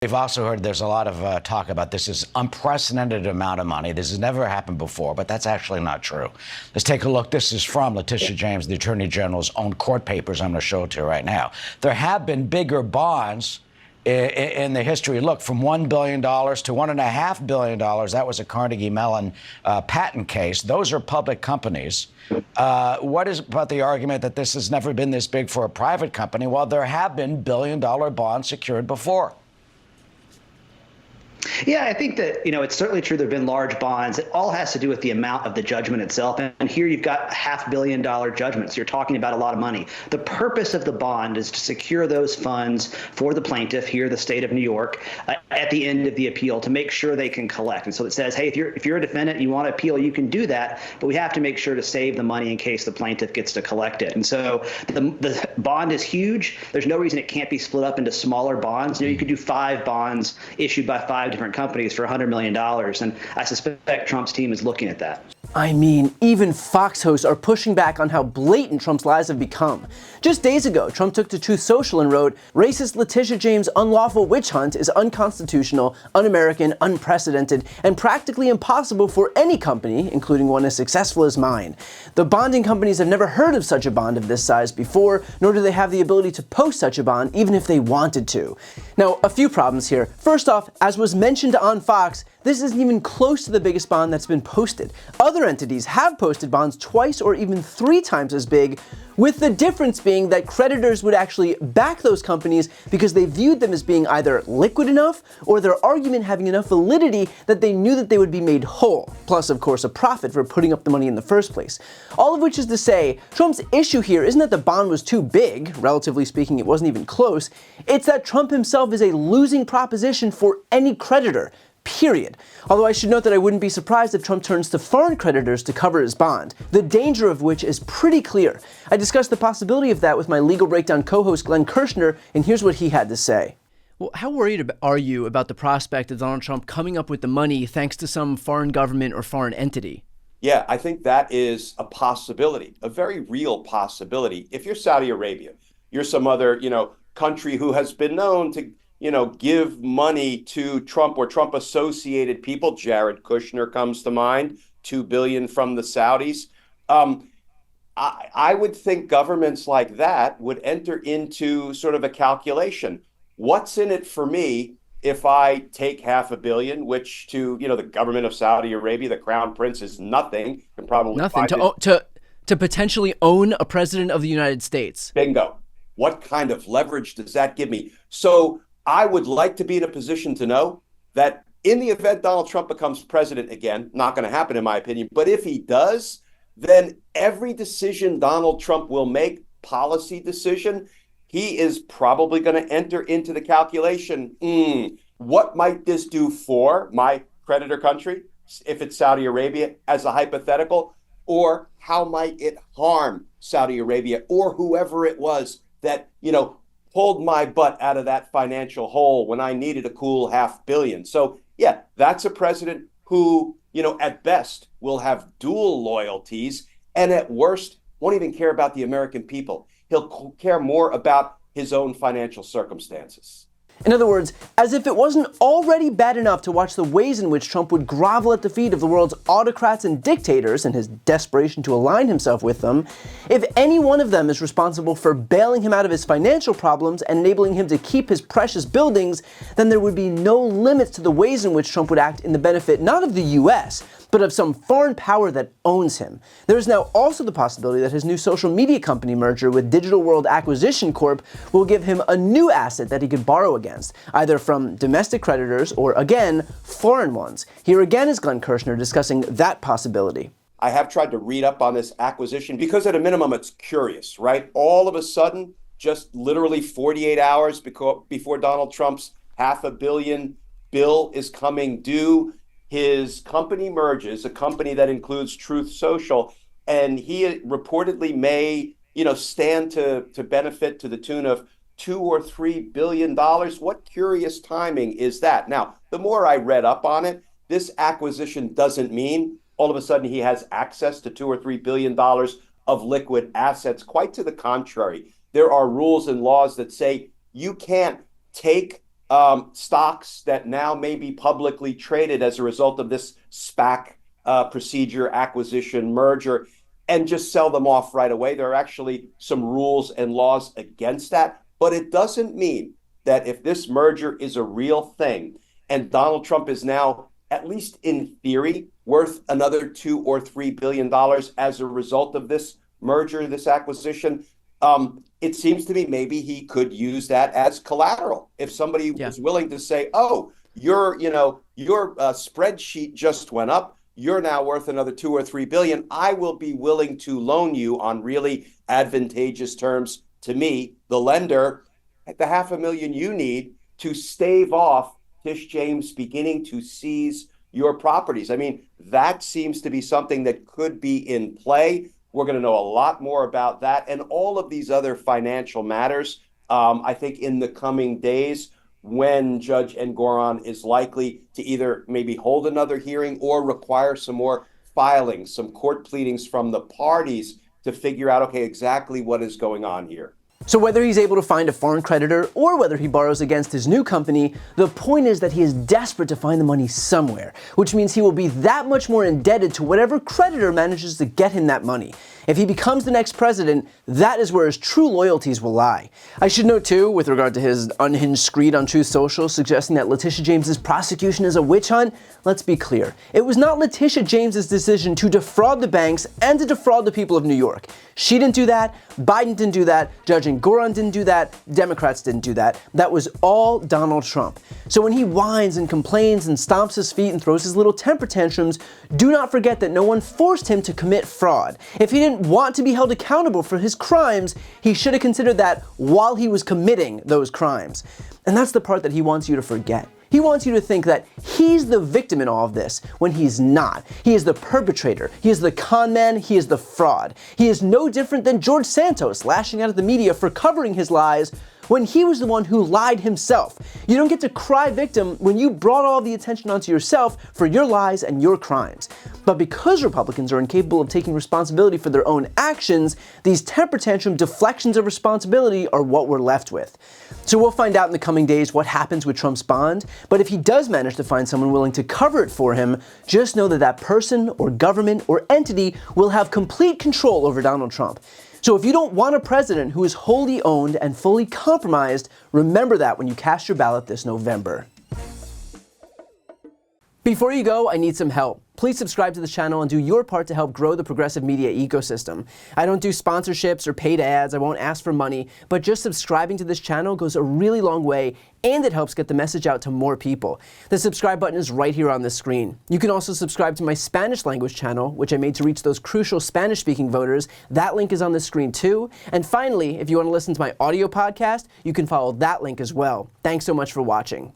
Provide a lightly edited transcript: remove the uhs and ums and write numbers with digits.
We've also heard there's a lot of talk about this is unprecedented amount of money. This has never happened before, but that's actually not true. Let's take a look. This is from Letitia James, the Attorney General's own court papers. I'm going to show it to you right now. There have been bigger bonds in the history. Look, from $1 billion to $1.5 billion, that was a Carnegie Mellon patent case. Those are public companies. What is about the argument that this has never been this big for a private company? Well, there have been billion-dollar bonds secured before. Yeah, I think that, it's certainly true there have been large bonds. It all has to do with the amount of the judgment itself. And here you've got $500 million judgments. You're talking about a lot of money. The purpose of the bond is to secure those funds for the plaintiff, here the state of New York, at the end of the appeal to make sure they can collect. And so it says, hey, if you're a defendant and you want to appeal, you can do that. But we have to make sure to save the money in case the plaintiff gets to collect it. And so the bond is huge. There's no reason it can't be split up into smaller bonds. You could do 5 bonds issued by 5 different companies for $100 million. And I suspect Trump's team is looking at that. I mean, even Fox hosts are pushing back on how blatant Trump's lies have become. Just days ago, Trump took to Truth Social and wrote, "Racist Letitia James' unlawful witch hunt is unconstitutional, un-American, unprecedented, and practically impossible for any company, including one as successful as mine. The bonding companies have never heard of such a bond of this size before, nor do they have the ability to post such a bond, even if they wanted to." Now, a few problems here. First off, as was mentioned on Fox, this isn't even close to the biggest bond that's been posted. Other entities have posted bonds twice or even 3 times as big, with the difference being that creditors would actually back those companies because they viewed them as being either liquid enough or their argument having enough validity that they knew that they would be made whole, plus of course a profit for putting up the money in the first place. All of which is to say, Trump's issue here isn't that the bond was too big, relatively speaking it wasn't even close, it's that Trump himself is a losing proposition for any creditor. Period. Although I should note that I wouldn't be surprised if Trump turns to foreign creditors to cover his bond, the danger of which is pretty clear. I discussed the possibility of that with my Legal Breakdown co-host Glenn Kirshner, and here's what he had to say. Well, how worried are you about the prospect of Donald Trump coming up with the money thanks to some foreign government or foreign entity? Yeah, I think that is a possibility, a very real possibility. If you're Saudi Arabia, you're some other, country who has been known to give money to Trump or Trump associated people. Jared Kushner comes to mind, $2 billion from the Saudis. I would think governments like that would enter into sort of a calculation. What's in it for me if I take $500 million, which to, the government of Saudi Arabia, the crown prince, is nothing. Can probably nothing to potentially own a president of the United States. Bingo. What kind of leverage does that give me? So I would like to be in a position to know that in the event Donald Trump becomes president again, not going to happen in my opinion, but if he does, then every decision Donald Trump will make, policy decision, he is probably going to enter into the calculation. What might this do for my creditor country, if it's Saudi Arabia, as a hypothetical, or how might it harm Saudi Arabia or whoever it was that, pulled my butt out of that financial hole when I needed a cool $500 million. So yeah, that's a president who, at best will have dual loyalties and at worst won't even care about the American people. He'll care more about his own financial circumstances. In other words, as if it wasn't already bad enough to watch the ways in which Trump would grovel at the feet of the world's autocrats and dictators in his desperation to align himself with them, if any one of them is responsible for bailing him out of his financial problems and enabling him to keep his precious buildings, then there would be no limits to the ways in which Trump would act in the benefit not of the US, but of some foreign power that owns him. There is now also the possibility that his new social media company merger with Digital World Acquisition Corp will give him a new asset that he could borrow against, either from domestic creditors or, again, foreign ones. Here again is Glenn Kirshner discussing that possibility. I have tried to read up on this acquisition because at a minimum it's curious, right? All of a sudden, just literally 48 hours before Donald Trump's $500 million bill is coming due, his company merges, a company that includes Truth Social, and he reportedly may, stand to benefit to the tune of $2 or $3 billion. What curious timing is that? Now, the more I read up on it, this acquisition doesn't mean all of a sudden he has access to $2 or $3 billion of liquid assets. Quite to the contrary, there are rules and laws that say you can't take stocks that now may be publicly traded as a result of this SPAC procedure, acquisition, merger, and just sell them off right away. There are actually some rules and laws against that, but it doesn't mean that if this merger is a real thing and Donald Trump is now, at least in theory, worth another $2 or $3 billion as a result of this merger, this acquisition, it seems to me maybe he could use that as collateral. If somebody was willing to say, oh, your spreadsheet just went up, you're now worth another $2 or $3 billion. I will be willing to loan you on really advantageous terms to me, the lender, at the $500,000 you need to stave off Tish James beginning to seize your properties. I mean, that seems to be something that could be in play. We're going to know a lot more about that and all of these other financial matters, I think, in the coming days, when Judge Engoron is likely to either maybe hold another hearing or require some more filings, some court pleadings from the parties to figure out, okay, exactly what is going on here. So whether he's able to find a foreign creditor or whether he borrows against his new company, the point is that he is desperate to find the money somewhere, which means he will be that much more indebted to whatever creditor manages to get him that money. If he becomes the next president, that is where his true loyalties will lie. I should note too, with regard to his unhinged screed on Truth Social suggesting that Letitia James's prosecution is a witch hunt, let's be clear. It was not Letitia James's decision to defraud the banks and to defraud the people of New York. She didn't do that, Biden didn't do that, Judge Engoron didn't do that, Democrats didn't do that. That was all Donald Trump. So when he whines and complains and stomps his feet and throws his little temper tantrums, do not forget that no one forced him to commit fraud. If he didn't want to be held accountable for his crimes, he should have considered that while he was committing those crimes. And that's the part that he wants you to forget. He wants you to think that he's the victim in all of this, when he's not. He is the perpetrator. He is the con man. He is the fraud. He is no different than George Santos lashing out at the media for covering his lies when he was the one who lied himself. You don't get to cry victim when you brought all the attention onto yourself for your lies and your crimes. But because Republicans are incapable of taking responsibility for their own actions, these temper tantrum deflections of responsibility are what we're left with. So we'll find out in the coming days what happens with Trump's bond, but if he does manage to find someone willing to cover it for him, just know that that person or government or entity will have complete control over Donald Trump. So if you don't want a president who is wholly owned and fully compromised, remember that when you cast your ballot this November. Before you go, I need some help. Please subscribe to the channel and do your part to help grow the progressive media ecosystem. I don't do sponsorships or paid ads, I won't ask for money, but just subscribing to this channel goes a really long way, and it helps get the message out to more people. The subscribe button is right here on the screen. You can also subscribe to my Spanish language channel, which I made to reach those crucial Spanish-speaking voters. That link is on the screen too. And finally, if you want to listen to my audio podcast, you can follow that link as well. Thanks so much for watching.